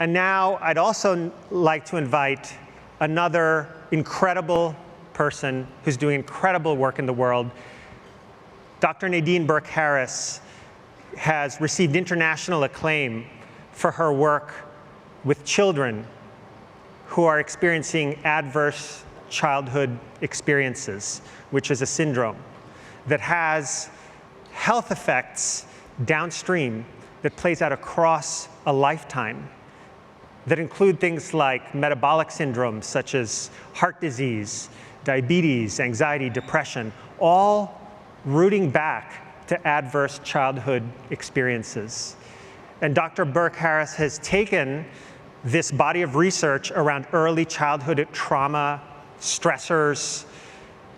And now I'd also like to invite another incredible person who's doing incredible work in the world. Dr. Nadine Burke-Harris has received international acclaim for her work with children who are experiencing adverse childhood experiences, which is a syndrome that has health effects downstream that plays out across a lifetime, that include things like metabolic syndromes such as heart disease, diabetes, anxiety, depression, all rooting back to adverse childhood experiences. And Dr. Burke-Harris has taken this body of research around early childhood trauma, stressors,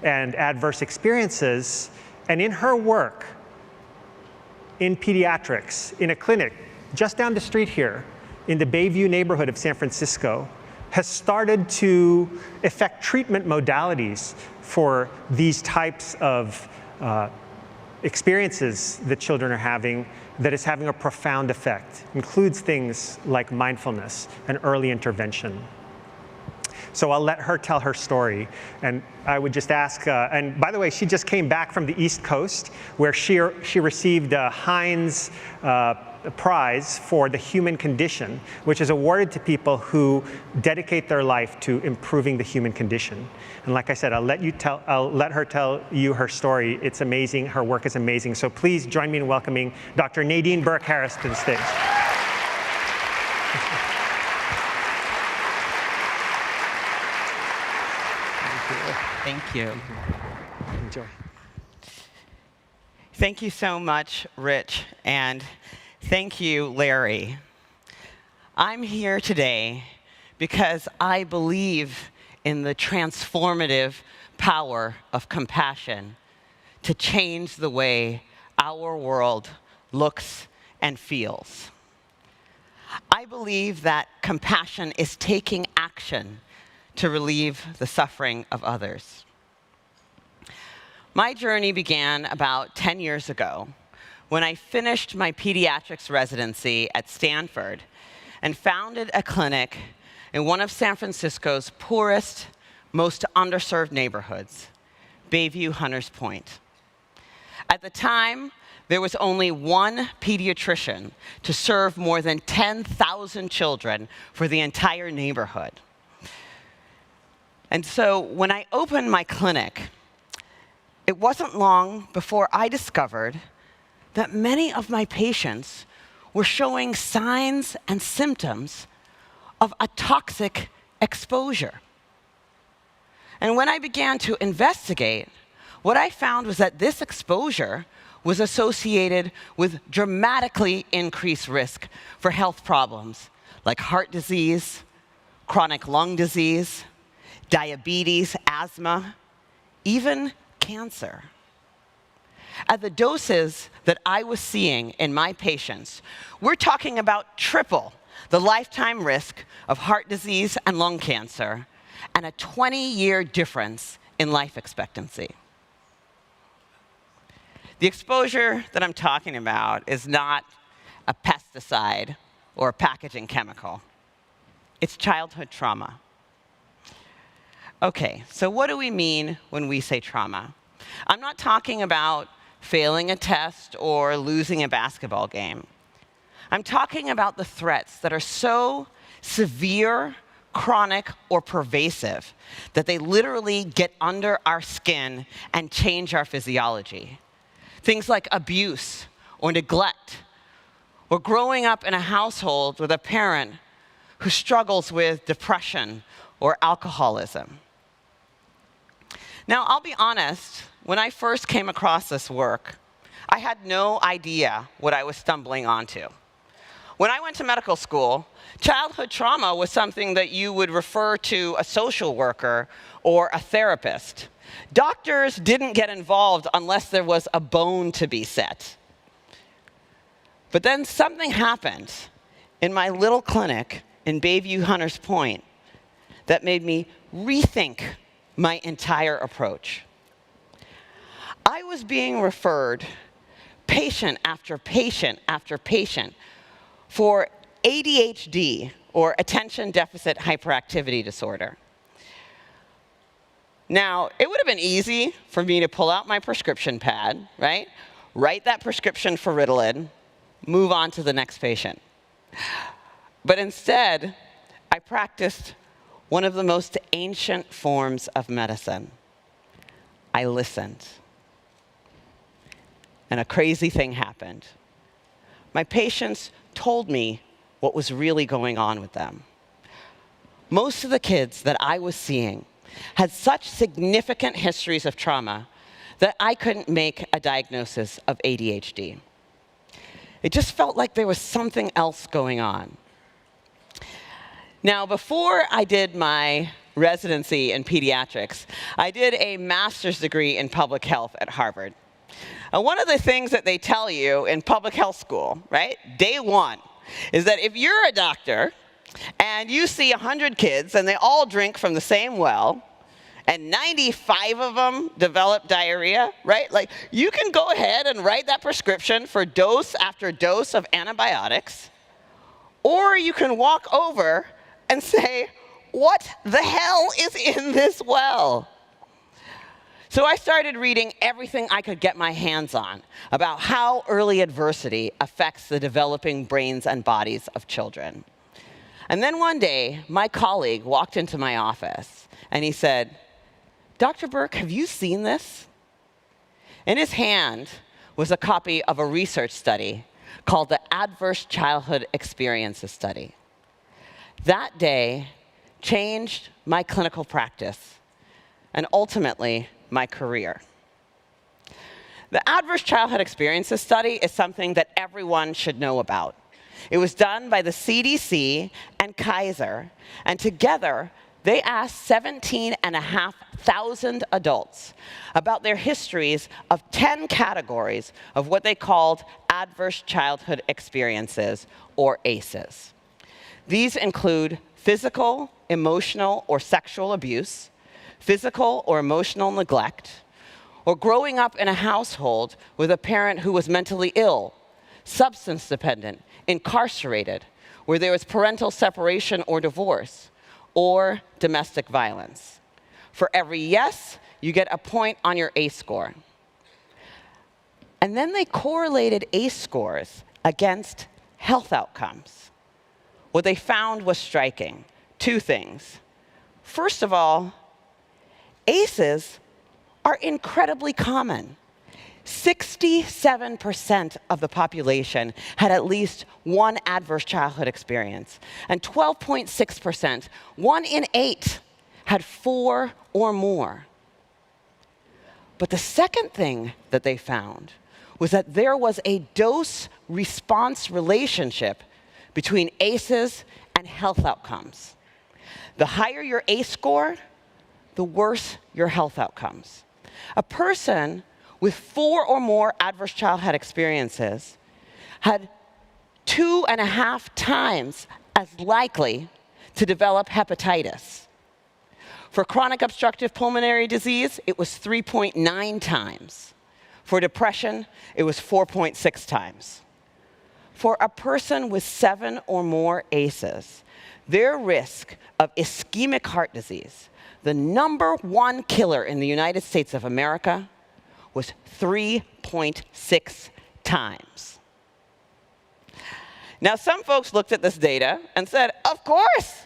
and adverse experiences, and in her work in pediatrics, in a clinic just down the street here, in the Bayview neighborhood of San Francisco, has started to effect treatment modalities for these types of experiences that children are having that is having a profound effect. Includes things like mindfulness and early intervention. So I'll let her tell her story. And I would just ask, and by the way, she just came back from the East Coast where she received a Heinz Prize for the human condition, which is awarded to people who dedicate their life to improving the human condition. And like I said, I'll let her tell you her story. It's amazing. Her work is amazing. So please join me in welcoming Dr. Nadine Burke-Harris to the stage. Thank you. Enjoy. Thank you so much, Rich, and thank you, Larry. I'm here today because I believe in the transformative power of compassion to change the way our world looks and feels. I believe that compassion is taking action to relieve the suffering of others. My journey began about 10 years ago when I finished my pediatrics residency at Stanford and founded a clinic in one of San Francisco's poorest, most underserved neighborhoods, Bayview Hunters Point. At the time, there was only one pediatrician to serve more than 10,000 children for the entire neighborhood. And so when I opened my clinic, it wasn't long before I discovered that many of my patients were showing signs and symptoms of a toxic exposure. And when I began to investigate, what I found was that this exposure was associated with dramatically increased risk for health problems like heart disease, chronic lung disease, diabetes, asthma, even cancer. At the doses that I was seeing in my patients, we're talking about triple the lifetime risk of heart disease and lung cancer, and a 20-year difference in life expectancy. The exposure that I'm talking about is not a pesticide or a packaging chemical. It's childhood trauma. Okay, so what do we mean when we say trauma? I'm not talking about failing a test or losing a basketball game. I'm talking about the threats that are so severe, chronic, or pervasive that they literally get under our skin and change our physiology. Things like abuse or neglect, or growing up in a household with a parent who struggles with depression or alcoholism. Now, I'll be honest, when I first came across this work, I had no idea what I was stumbling onto. When I went to medical school, childhood trauma was something that you would refer to a social worker or a therapist. Doctors didn't get involved unless there was a bone to be set. But then something happened in my little clinic in Bayview Hunters Point that made me rethink my entire approach. I was being referred patient after patient after patient for ADHD or attention deficit hyperactivity disorder. Now, it would have been easy for me to pull out my prescription pad, right? Write that prescription for Ritalin, move on to the next patient. But instead, I practiced one of the most ancient forms of medicine. I listened. And a crazy thing happened. My patients told me what was really going on with them. Most of the kids that I was seeing had such significant histories of trauma that I couldn't make a diagnosis of ADHD. It just felt like there was something else going on. Now, before I did my residency in pediatrics, I did a master's degree in public health at Harvard. And one of the things that they tell you in public health school, right, day one, is that if you're a doctor and you see 100 kids and they all drink from the same well, and 95 of them develop diarrhea, right? Like, you can go ahead and write that prescription for dose after dose of antibiotics, or you can walk over and say, what the hell is in this well? So I started reading everything I could get my hands on about how early adversity affects the developing brains and bodies of children. And then one day, my colleague walked into my office, and he said, Dr. Burke, have you seen this? In his hand was a copy of a research study called the Adverse Childhood Experiences Study. That day changed my clinical practice and ultimately my career. The Adverse Childhood Experiences Study is something that everyone should know about. It was done by the CDC and Kaiser, and together they asked 17,500 adults about their histories of 10 categories of what they called adverse childhood experiences, or ACEs. These include physical, emotional, or sexual abuse, physical or emotional neglect, or growing up in a household with a parent who was mentally ill, substance dependent, incarcerated, where there was parental separation or divorce, or domestic violence. For every yes, you get a point on your ACE score. And then they correlated ACE scores against health outcomes. What they found was striking. Two things. First of all, ACEs are incredibly common. 67% of the population had at least one adverse childhood experience, and 12.6%, 1 in 8, had 4 or more. But the second thing that they found was that there was a dose-response relationship between ACEs and health outcomes. The higher your ACE score, the worse your health outcomes. A person with 4 or more adverse childhood experiences had 2.5 times as likely to develop hepatitis. For chronic obstructive pulmonary disease, it was 3.9 times. For depression, it was 4.6 times. For a person with 7 or more ACEs, their risk of ischemic heart disease, the #1 killer in the United States of America, was 3.6 times. Now, some folks looked at this data and said, of course,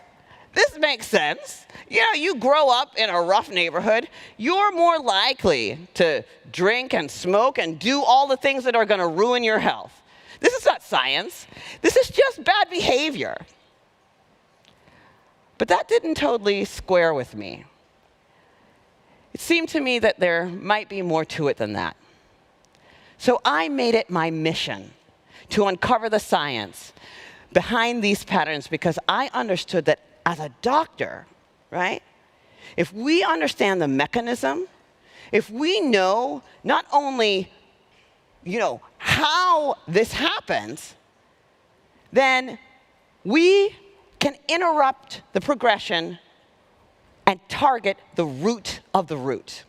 this makes sense. You know, you grow up in a rough neighborhood, you're more likely to drink and smoke and do all the things that are going to ruin your health. This is not science. This is just bad behavior. But that didn't totally square with me. It seemed to me that there might be more to it than that. So I made it my mission to uncover the science behind these patterns, because I understood that as a doctor, right, if we understand the mechanism, if we know not only, how this happens, then we can interrupt the progression and target the root of the root.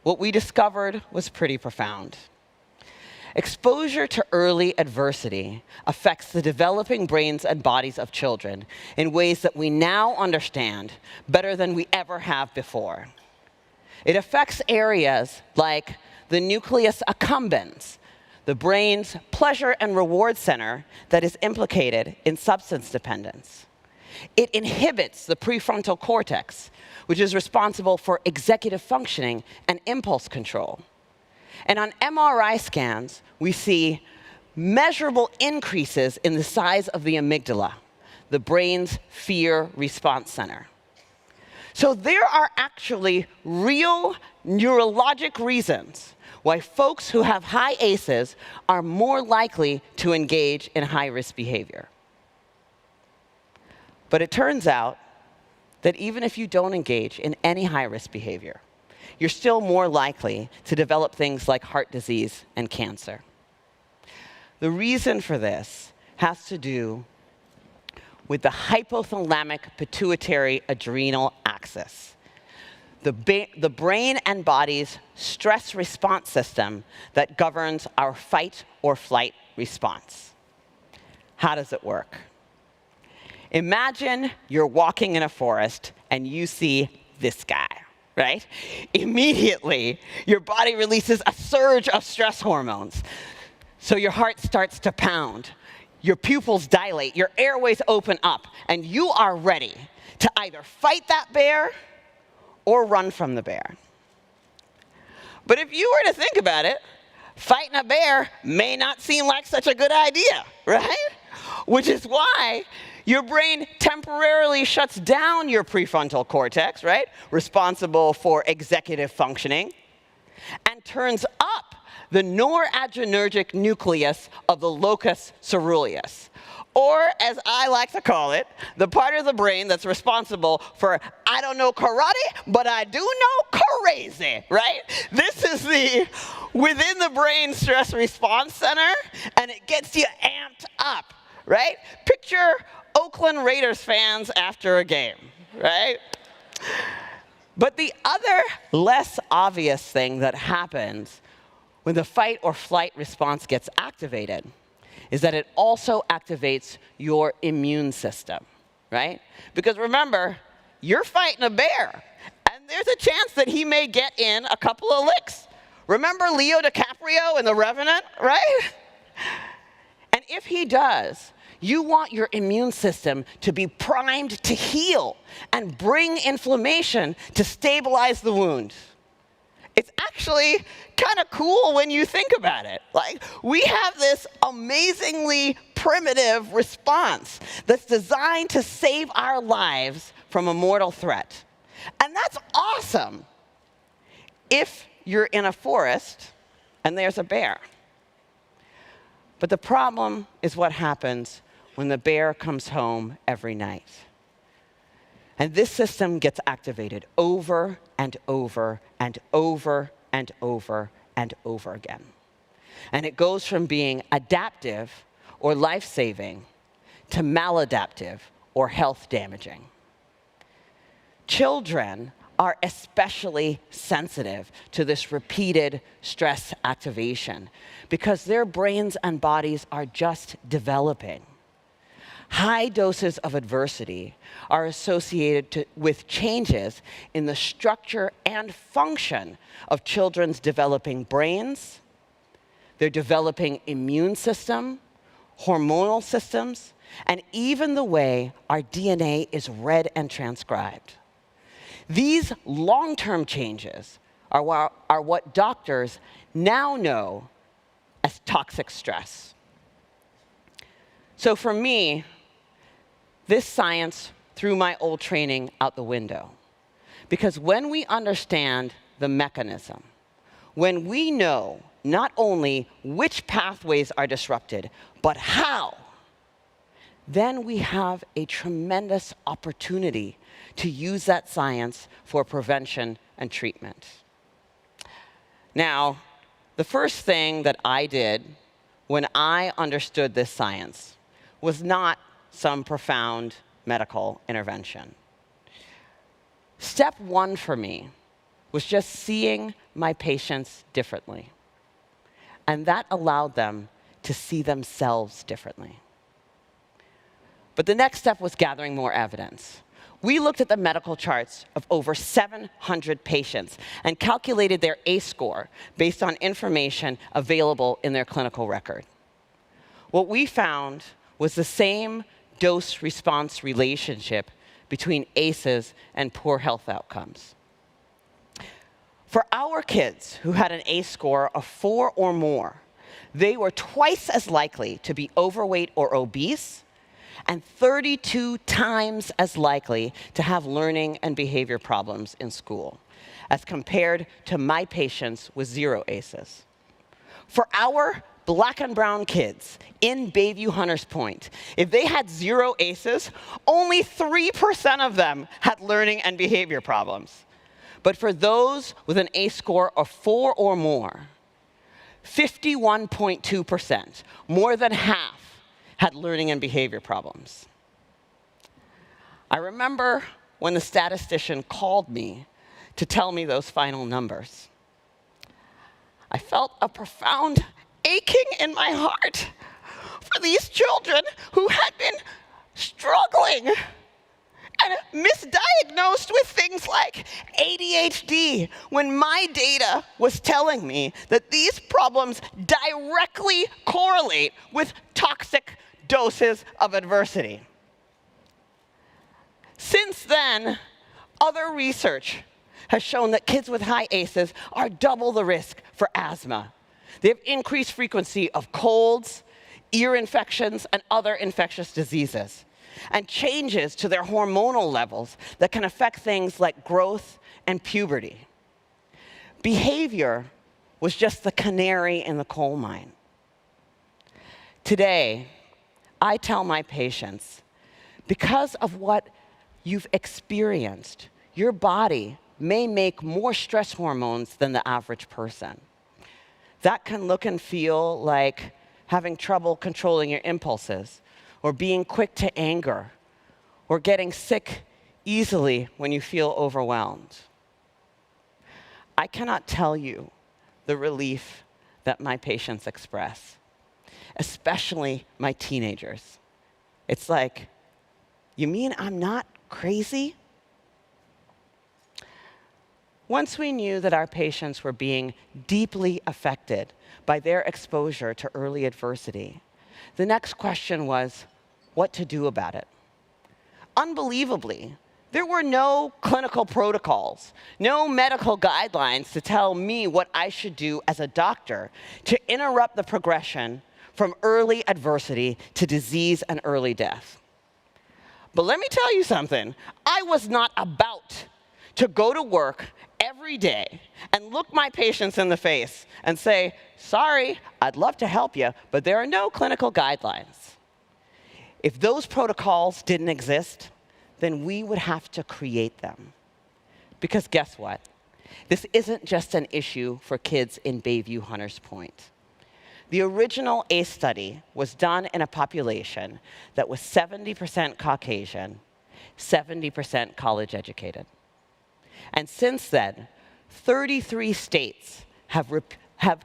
What we discovered was pretty profound. Exposure to early adversity affects the developing brains and bodies of children in ways that we now understand better than we ever have before. It affects areas like the nucleus accumbens, the brain's pleasure and reward center that is implicated in substance dependence. It inhibits the prefrontal cortex, which is responsible for executive functioning and impulse control. And on MRI scans, we see measurable increases in the size of the amygdala, the brain's fear response center. So there are actually real neurologic reasons why folks who have high ACEs are more likely to engage in high-risk behavior. But it turns out that even if you don't engage in any high-risk behavior, you're still more likely to develop things like heart disease and cancer. The reason for this has to do with the hypothalamic pituitary adrenal axis, the brain and body's stress response system that governs our fight or flight response. How does it work? Imagine you're walking in a forest and you see this guy, right? Immediately, your body releases a surge of stress hormones. So your heart starts to pound, your pupils dilate, your airways open up, and you are ready to either fight that bear or run from the bear. But if you were to think about it, fighting a bear may not seem like such a good idea, right? Which is why your brain temporarily shuts down your prefrontal cortex, right? Responsible for executive functioning, and turns up the noradrenergic nucleus of the locus coeruleus. Or, as I like to call it, the part of the brain that's responsible for, I don't know karate, but I do know crazy, right? This is the within the brain stress response center, and it gets you amped up, right? Picture Oakland Raiders fans after a game, right? But the other less obvious thing that happens when the fight or flight response gets activated is that it also activates your immune system, right? Because remember, you're fighting a bear, and there's a chance that he may get in a couple of licks. Remember Leo DiCaprio in The Revenant, right? And if he does, you want your immune system to be primed to heal and bring inflammation to stabilize the wound. It's actually kind of cool when you think about it. Like, we have this amazingly primitive response that's designed to save our lives from a mortal threat. And that's awesome if you're in a forest and there's a bear. But the problem is what happens when the bear comes home every night. And this system gets activated over and over and over and over and over again. And it goes from being adaptive or life-saving to maladaptive or health-damaging. Children are especially sensitive to this repeated stress activation because their brains and bodies are just developing. High doses of adversity are associated with changes in the structure and function of children's developing brains, their developing immune system, hormonal systems, and even the way our DNA is read and transcribed. These long-term changes are what doctors now know as toxic stress. So for me, this science threw my old training out the window. Because when we understand the mechanism, when we know not only which pathways are disrupted, but how, then we have a tremendous opportunity to use that science for prevention and treatment. Now, the first thing that I did when I understood this science was not some profound medical intervention. Step one for me was just seeing my patients differently. and that allowed them to see themselves differently. But the next step was gathering more evidence. We looked at the medical charts of over 700 patients and calculated their ACE score based on information available in their clinical record. What we found was the same dose-response relationship between ACEs and poor health outcomes. For our kids who had an ACE score of 4 or more, they were twice as likely to be overweight or obese and 32 times as likely to have learning and behavior problems in school, as compared to my patients with 0 ACEs. For our Black and brown kids in Bayview Hunters Point, if they had 0 ACEs, only 3% of them had learning and behavior problems. But for those with an ACE score of 4 or more, 51.2%, more than half, had learning and behavior problems. I remember when the statistician called me to tell me those final numbers. I felt a profound aching in my heart for these children who had been struggling and misdiagnosed with things like ADHD, when my data was telling me that these problems directly correlate with toxic doses of adversity. Since then, other research has shown that kids with high ACEs are double the risk for asthma. They have increased frequency of colds, ear infections, and other infectious diseases, and changes to their hormonal levels that can affect things like growth and puberty. Behavior was just the canary in the coal mine. Today, I tell my patients, because of what you've experienced, your body may make more stress hormones than the average person. That can look and feel like having trouble controlling your impulses, or being quick to anger, or getting sick easily when you feel overwhelmed. I cannot tell you the relief that my patients express, especially my teenagers. It's like, you mean I'm not crazy? Once we knew that our patients were being deeply affected by their exposure to early adversity, the next question was, what to do about it? Unbelievably, there were no clinical protocols, no medical guidelines to tell me what I should do as a doctor to interrupt the progression from early adversity to disease and early death. But let me tell you something. I was not about to go to work every day and look my patients in the face and say, sorry, I'd love to help you, but there are no clinical guidelines. If those protocols didn't exist, then we would have to create them. Because guess what? This isn't just an issue for kids in Bayview Hunters Point. The original ACE study was done in a population that was 70% Caucasian, 70% college educated. And since then, 33 states have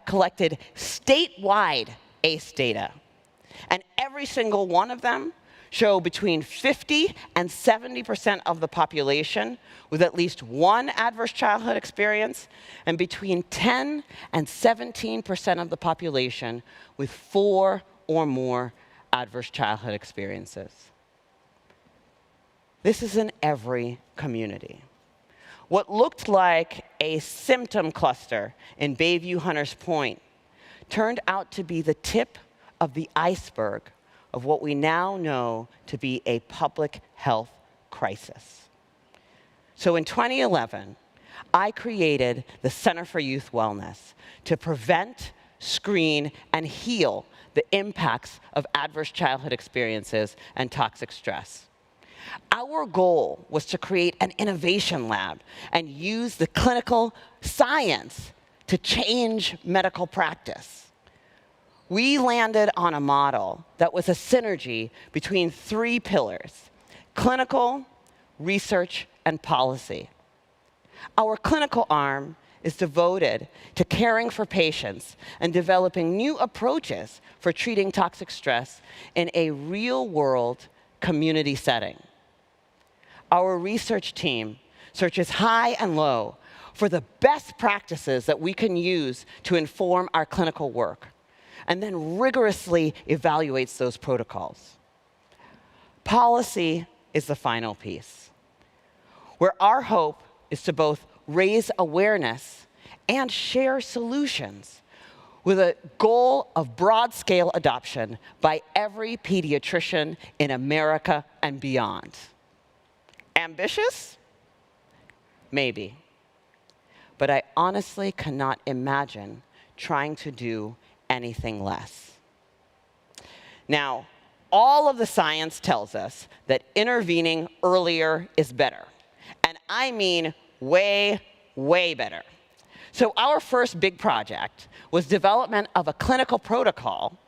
collected statewide ACE data. And every single one of them show between 50 and 70% of the population with at least one adverse childhood experience, and between 10 and 17% of the population with 4 or more adverse childhood experiences. This is in every community. What looked like a symptom cluster in Bayview Hunters Point turned out to be the tip of the iceberg of what we now know to be a public health crisis. So in 2011, I created the Center for Youth Wellness to prevent, screen, and heal the impacts of adverse childhood experiences and toxic stress. Our goal was to create an innovation lab and use the clinical science to change medical practice. We landed on a model that was a synergy between 3 pillars: clinical, research, and policy. Our clinical arm is devoted to caring for patients and developing new approaches for treating toxic stress in a real-world community setting. Our research team searches high and low for the best practices that we can use to inform our clinical work, and then rigorously evaluates those protocols. Policy is the final piece, where our hope is to both raise awareness and share solutions with a goal of broad-scale adoption by every pediatrician in America and beyond. Ambitious? Maybe. But I honestly cannot imagine trying to do anything less. Now, all of the science tells us that intervening earlier is better. And I mean way, way better. So our first big project was development of a clinical protocol,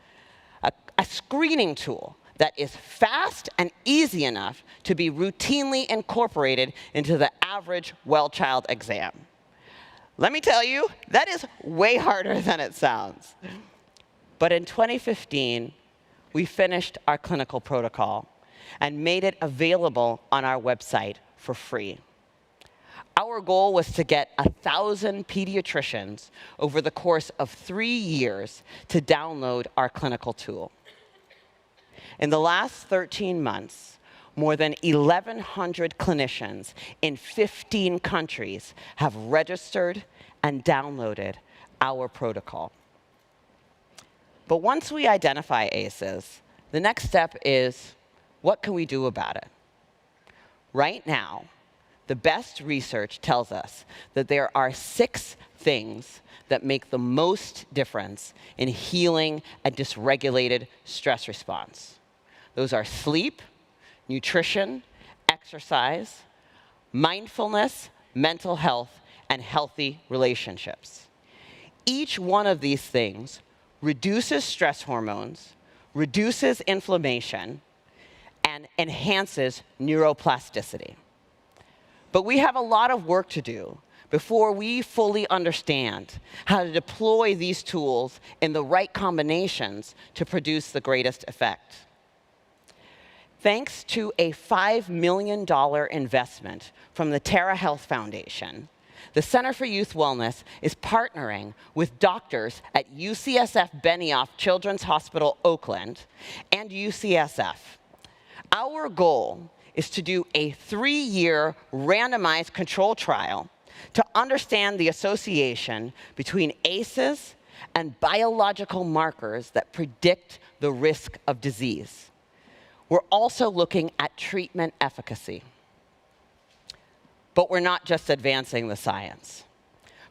a screening tool that is fast and easy enough to be routinely incorporated into the average well-child exam. Let me tell you, that is way harder than it sounds. But in 2015, we finished our clinical protocol and made it available on our website for free. Our goal was to get 1,000 pediatricians over the course of 3 years to download our clinical tool. In the last 13 months, more than 1,100 clinicians in 15 countries have registered and downloaded our protocol. But once we identify ACEs, the next step is, what can we do about it? Right now, the best research tells us that there are 6 things that make the most difference in healing a dysregulated stress response. Those are sleep, nutrition, exercise, mindfulness, mental health, and healthy relationships. Each one of these things reduces stress hormones, reduces inflammation, and enhances neuroplasticity. But we have a lot of work to do before we fully understand how to deploy these tools in the right combinations to produce the greatest effect. Thanks to a $5 million investment from the Terra Health Foundation, the Center for Youth Wellness is partnering with doctors at UCSF Benioff Children's Hospital Oakland and UCSF. Our goal is to do a 3-year randomized control trial to understand the association between ACEs and biological markers that predict the risk of disease. We're also looking at treatment efficacy. But we're not just advancing the science.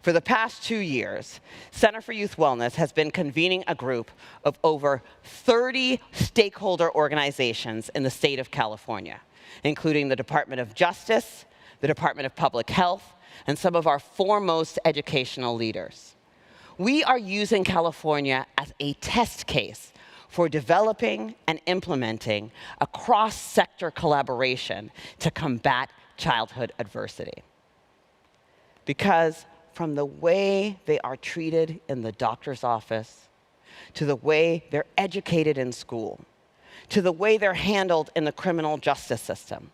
For the past 2 years, Center for Youth Wellness has been convening a group of over 30 stakeholder organizations in the state of California, including the Department of Justice, the Department of Public Health, and some of our foremost educational leaders. We are using California as a test case for developing and implementing a cross-sector collaboration to combat childhood adversity. Because from the way they are treated in the doctor's office, to the way they're educated in school, to the way they're handled in the criminal justice system,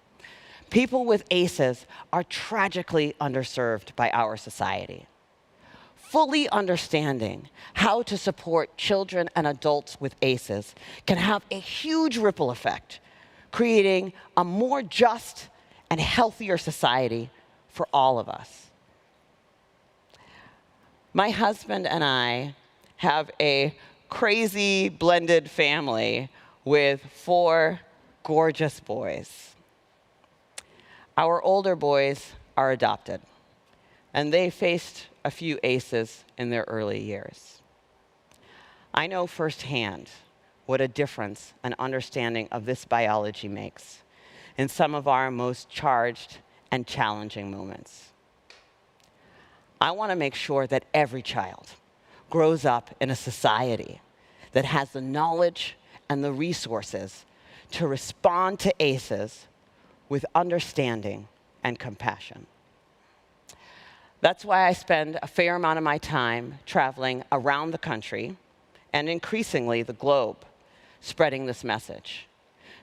people with ACEs are tragically underserved by our society. Fully understanding how to support children and adults with ACEs can have a huge ripple effect, creating a more just and healthier society for all of us. My husband and I have a crazy blended family with 4 gorgeous boys. Our older boys are adopted, and they faced a few ACEs in their early years. I know firsthand what a difference an understanding of this biology makes in some of our most charged and challenging moments. I want to make sure that every child grows up in a society that has the knowledge and the resources to respond to ACEs with understanding and compassion. That's why I spend a fair amount of my time traveling around the country and increasingly the globe, spreading this message.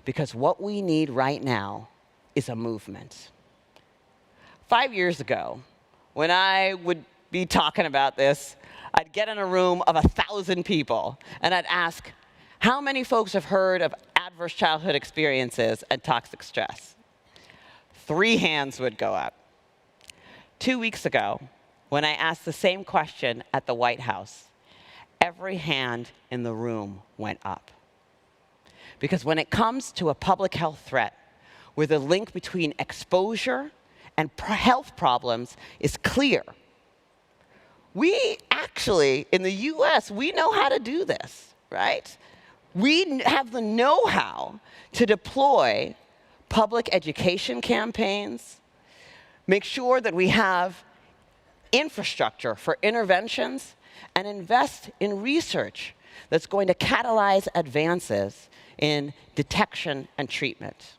Because what we need right now is a movement. 5 years ago, when I would be talking about this, I'd get in a room of 1,000 people, and I'd ask, how many folks have heard of adverse childhood experiences and toxic stress? 3 hands would go up. 2 weeks ago, when I asked the same question at the White House, every hand in the room went up. Because when it comes to a public health threat, where the link between exposure and health problems is clear, we actually, in the US, we know how to do this, right? We have the know-how to deploy public education campaigns, make sure that we have infrastructure for interventions, and invest in research that's going to catalyze advances in detection and treatment.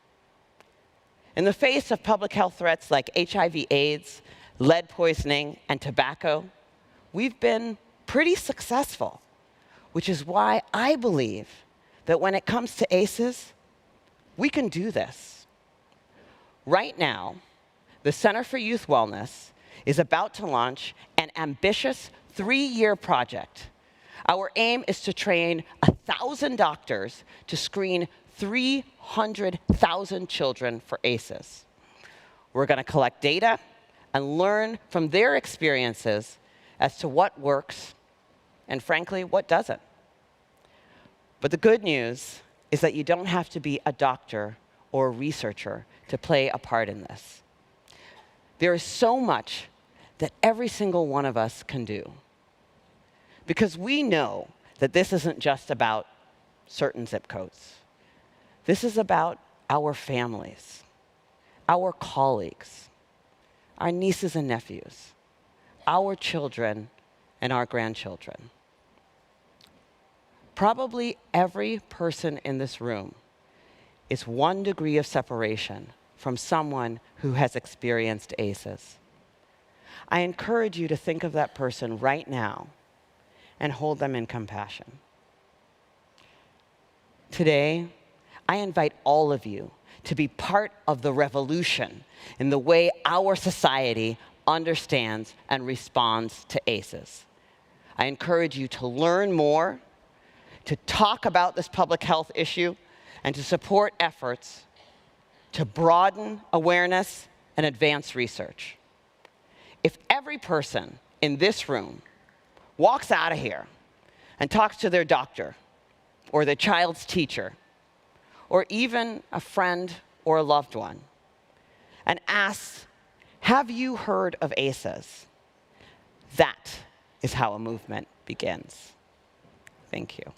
In the face of public health threats like HIV/AIDS, lead poisoning, and tobacco, we've been pretty successful, which is why I believe that when it comes to ACEs, we can do this. Right now, the Center for Youth Wellness is about to launch an ambitious 3-year project. Our aim is to train 1,000 doctors to screen 300,000 children for ACEs. We're going to collect data and learn from their experiences as to what works and, frankly, what doesn't. But the good news is that you don't have to be a doctor or a researcher to play a part in this. There is so much that every single one of us can do. Because we know that this isn't just about certain zip codes. This is about our families, our colleagues, our nieces and nephews, our children and our grandchildren. Probably every person in this room is 1 degree of separation from someone who has experienced ACEs. I encourage you to think of that person right now and hold them in compassion. Today, I invite all of you to be part of the revolution in the way our society understands and responds to ACEs. I encourage you to learn more, to talk about this public health issue, and to support efforts to broaden awareness and advance research. If every person in this room walks out of here and talks to their doctor or their child's teacher or even a friend or a loved one and asks, have you heard of ACEs? That is how a movement begins. Thank you.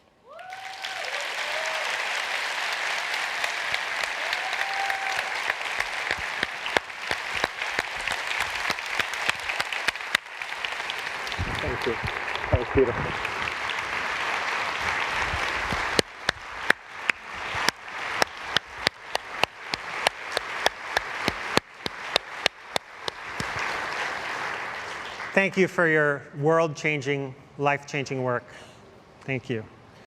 Thank you. That was beautiful. Thank you for your world-changing, life-changing work. Thank you.